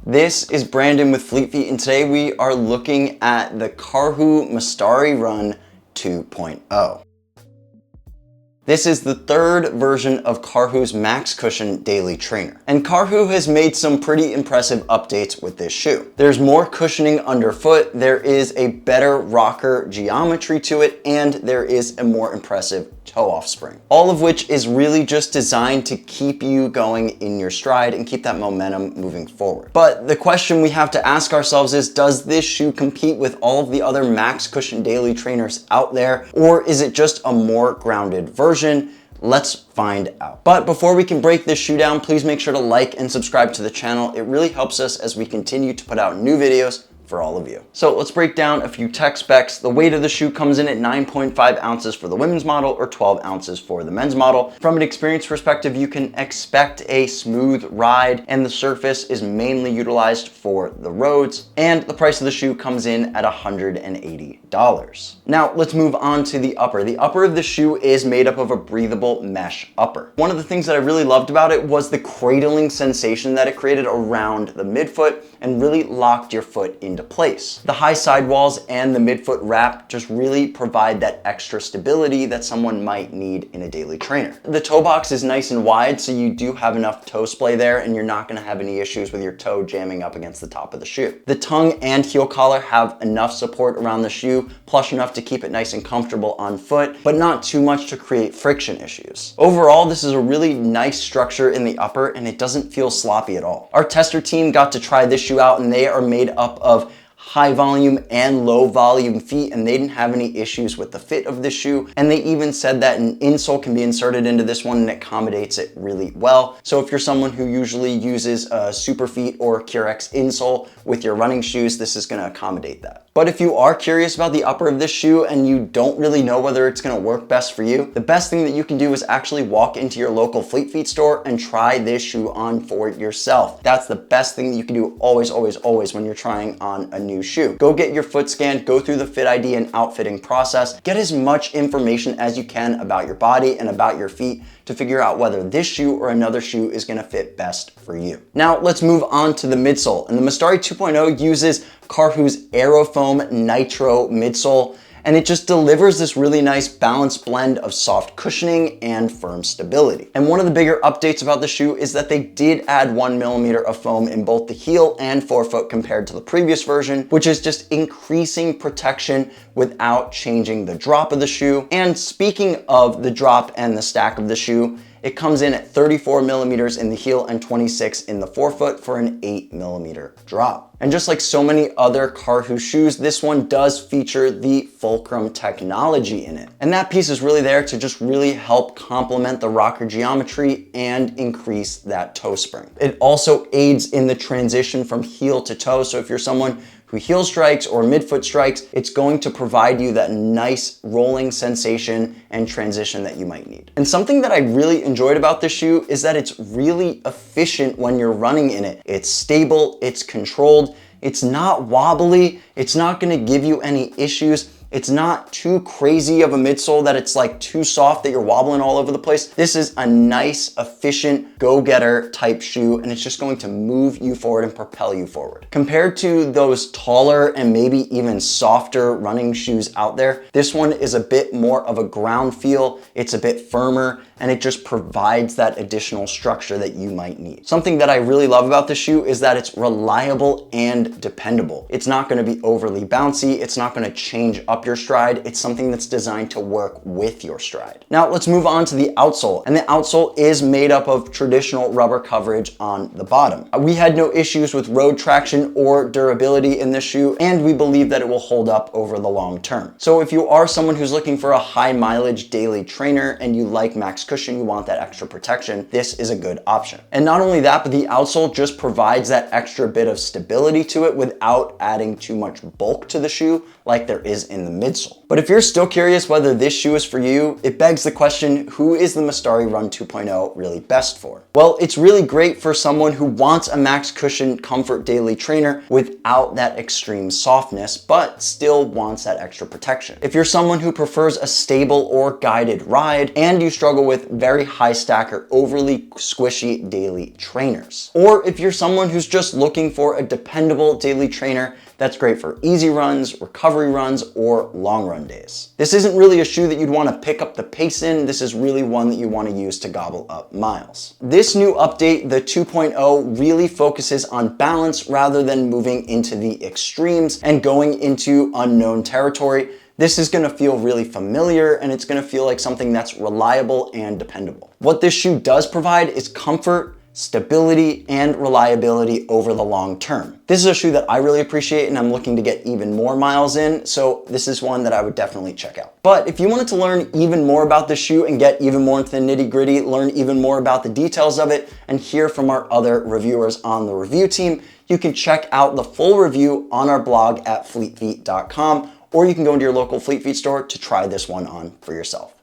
This is Brandon with Fleet Feet, and today we are looking at the Karhu Mestari Run 2.0. This is the third version of Karhu's Max Cushion Daily Trainer. And Karhu has made some pretty impressive updates with this shoe. There's more cushioning underfoot, there is a better rocker geometry to it, and there is a more impressive toe-off spring. All of which is really just designed to keep you going in your stride and keep that momentum moving forward. But the question we have to ask ourselves is, does this shoe compete with all of the other Max Cushion Daily Trainers out there, or is it just a more grounded version? Let's find out. But before we can break this shoe down, please make sure to like and subscribe to the channel. It really helps us as we continue to put out new videos for all of you. So let's break down a few tech specs. The weight of the shoe comes in at 9.5 ounces for the women's model or 12 ounces for the men's model. From an experience perspective, you can expect a smooth ride, and the surface is mainly utilized for the roads, and the price of the shoe comes in at $180. Now let's move on to the upper. The upper of the shoe is made up of a breathable mesh upper. One of the things that I really loved about it was the cradling sensation that it created around the midfoot and really locked your foot into place. The high sidewalls and the midfoot wrap just really provide that extra stability that someone might need in a daily trainer. The toe box is nice and wide, so you do have enough toe splay there and you're not gonna have any issues with your toe jamming up against the top of the shoe. The tongue and heel collar have enough support around the shoe, plush enough to keep it nice and comfortable on foot, but not too much to create friction issues. Overall, this is a really nice structure in the upper and it doesn't feel sloppy at all. Our tester team got to try this shoe out and they are made up of high volume and low volume feet, and they didn't have any issues with the fit of the shoe. And they even said that an insole can be inserted into this one and it accommodates it really well. So if you're someone who usually uses a Superfeet or Curex insole with your running shoes, this is gonna accommodate that. But if you are curious about the upper of this shoe and you don't really know whether it's gonna work best for you, the best thing that you can do is actually walk into your local Fleet Feet store and try this shoe on for yourself. That's the best thing that you can do always, always, always when you're trying on a new shoe. Go get your foot scanned, go through the fit ID and outfitting process, get as much information as you can about your body and about your feet to figure out whether this shoe or another shoe is gonna fit best for you. Now let's move on to the midsole. And the Mestari 2.0 uses Karhu's Aerofoam Nitro midsole, and it just delivers this really nice balanced blend of soft cushioning and firm stability. And one of the bigger updates about the shoe is that they did add 1 millimeter of foam in both the heel and forefoot compared to the previous version, which is just increasing protection without changing the drop of the shoe. And speaking of the drop and the stack of the shoe, it comes in at 34 millimeters in the heel and 26 in the forefoot for an 8 millimeter drop. And just like so many other Karhu shoes, this one does feature the fulcrum technology in it. And that piece is really there to just really help complement the rocker geometry and increase that toe spring. It also aids in the transition from heel to toe. So if you're someone who heel strikes or midfoot strikes, it's going to provide you that nice rolling sensation and transition that you might need. And something that I really enjoyed about this shoe is that it's really efficient when you're running in it. It's stable, it's controlled, it's not wobbly, it's not gonna give you any issues. It's not too crazy of a midsole that it's like too soft that you're wobbling all over the place. This is a nice, efficient, go-getter type shoe, and it's just going to move you forward and propel you forward. Compared to those taller and maybe even softer running shoes out there, this one is a bit more of a ground feel. It's a bit firmer, and it just provides that additional structure that you might need. Something that I really love about this shoe is that it's reliable and dependable. It's not gonna be overly bouncy. It's not gonna change up your stride. It's something that's designed to work with your stride. Now let's move on to the outsole. And the outsole is made up of traditional rubber coverage on the bottom. We had no issues with road traction or durability in this shoe, and we believe that it will hold up over the long term. So if you are someone who's looking for a high mileage daily trainer and you like max cushion, you want that extra protection, this is a good option. And not only that, but the outsole just provides that extra bit of stability to it without adding too much bulk to the shoe like there is in the midsole. But if you're still curious whether this shoe is for you, it begs the question, who is the Mestari Run 2.0 really best for? Well, it's really great for someone who wants a max cushion comfort daily trainer without that extreme softness, but still wants that extra protection. If you're someone who prefers a stable or guided ride and you struggle with very high stack or overly squishy daily trainers. Or if you're someone who's just looking for a dependable daily trainer that's great for easy runs, recovery runs, or long run days. This isn't really a shoe that you'd want to pick up the pace in. This is really one that you want to use to gobble up miles. This new update, the 2.0, really focuses on balance rather than moving into the extremes and going into unknown territory. This is gonna feel really familiar and it's gonna feel like something that's reliable and dependable. What this shoe does provide is comfort, stability, and reliability over the long term. This is a shoe that I really appreciate and I'm looking to get even more miles in, so this is one that I would definitely check out. But if you wanted to learn even more about this shoe and get even more into the nitty gritty, learn even more about the details of it, and hear from our other reviewers on the review team, you can check out the full review on our blog at fleetfeet.com, or you can go into your local Fleet Feet store to try this one on for yourself.